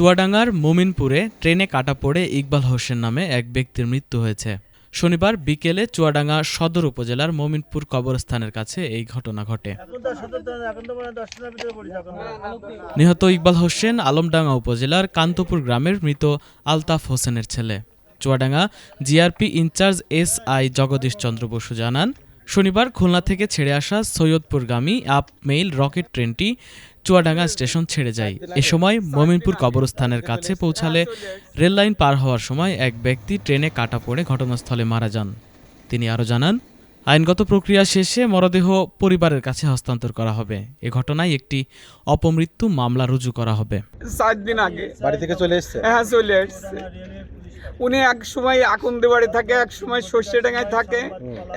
চুয়াডাঙ্গার মোমিনপুরে ট্রেনে কাটা পড়ে ইকবাল হোসেন নামে এক ব্যক্তির মৃত্যু হয়েছে। শনিবার বিকেলে চুয়াডাঙ্গা সদর উপজেলার মোমিনপুর কবরস্থানের কাছে এই ঘটনা ঘটে। নিহত ইকবাল হোসেন আলমডাঙ্গা উপজেলার কান্তপুর গ্রামের মৃত আলতাফ হোসেনের ছেলে। Chuadanga GRP incharge SI Jagadish Chandra Basu জানান, শনিবার খুলনা থেকে ছেড়ে আসা সৈয়দপুরগামী আপ মেইল রকেট ট্রেনটি চুয়াডাঙ্গা স্টেশন ছেড়ে যায়। এ সময় মোমিনপুর কবরস্থানের কাছে পৌঁছালে রেললাইন পার হওয়ার সময় এক ব্যক্তি ট্রেনে কাটা পড়ে ঘটনাস্থলে মারা যান। তিনি আরও জানান, আইনগত প্রক্রিয়া শেষে মরদেহ পরিবারের কাছে হস্তান্তর করা হবে। এ ঘটনায় একটি অপমৃত্যু মামলা রুজু করা হবে। 7 দিন আগে বাড়ি থেকে চলে এসেছে। হ্যাঁ, চলে এসছে। উনি এক সময় আকন্দে বাড়ি থাকে, এক সময় সর্ষেডাঙ্গায় থাকে,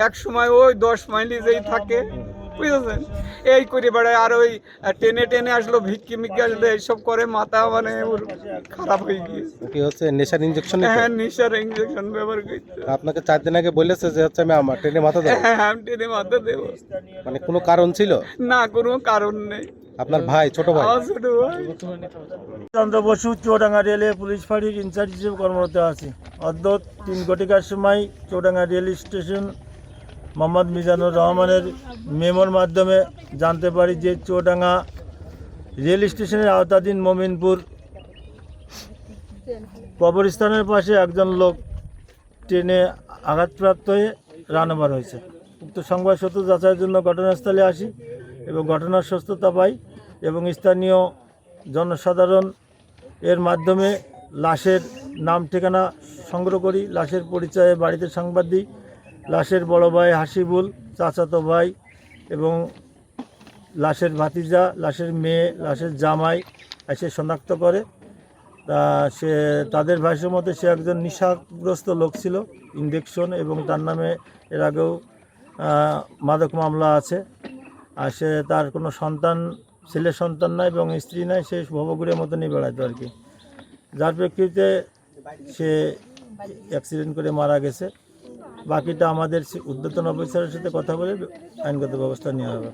এক সময় ওই 10 মাইলি যেই থাকে, বুঝেছেন? এই করে বেড়ায়। আর ওই টেনে টেনে আসলো, ভিক্ষি মিক্ষি আসলো, এইসব করে। মাথা মানে ওর খারাপ হয়ে গিয়েছে। কি হচ্ছে, নেশার ইনজেকশন? হ্যাঁ, নেশার ইনজেকশন ব্যবহার করছে। আপনাকে 4 দিন আগে বলেছে যে হচ্ছে আমি আমার ট্রেনে মাথা দেবো? হ্যাঁ, আমি টেনে মাথা দেবো। মানে কোনো কারণ ছিল না, কোনো কারণ নেই। আপনার ভাই, ছোট ভাই? আমার ছোট ভাই। চন্দ্র বসু চুয়াডাঙ্গা রেলে পুলিশ ফাঁড়ির ইনচার্জ হিসেবে কর্মরত আছি। অদ্য 3 ঘটিকার সময় চুয়াডাঙ্গা রেল স্টেশন মোহাম্মদ মিজানুর রহমানের মেমোর মাধ্যমে জানতে পারি যে চুয়াডাঙ্গা রেল স্টেশনের আওতাধীন মোমিনপুর কবরস্থানের পাশে একজন লোক ট্রেনে আঘাতপ্রাপ্ত হয়ে রানওভার হয়েছে। উক্ত সংবাদ সূত্র যাচাইয়ের জন্য ঘটনাস্থলে আসি এবং ঘটনার সত্যতা পাই এবং স্থানীয় জনসাধারণ এর মাধ্যমে লাশের নাম ঠিকানা সংগ্রহ করি। লাশের পরিচয়ে বাড়িতে সংবাদ দিই। লাশের বড় ভাই হাসিবুল, চাচাতো ভাই এবং লাশের ভাতিজা, লাশের মেয়ে, লাশের জামাই এসে শনাক্ত করে। তা তাদের ভাষ্যের মতে সে একজন নেশাগ্রস্ত লোক ছিল, ইনজেকশন, এবং তার নামে এর আগেও মাদক মামলা আছে। আর তার কোনো সন্তান, ছেলে সন্তান নাই এবং স্ত্রী নাই। সে ভবঘুরের মতনই বেড়াতো আর কি, যার প্রেক্ষিতে সে অ্যাক্সিডেন্ট করে মারা গেছে। বাকিটা আমাদের ঊর্ধ্বতন অফিসারের সাথে কথা বলে আইনগত ব্যবস্থা নেওয়া হবে।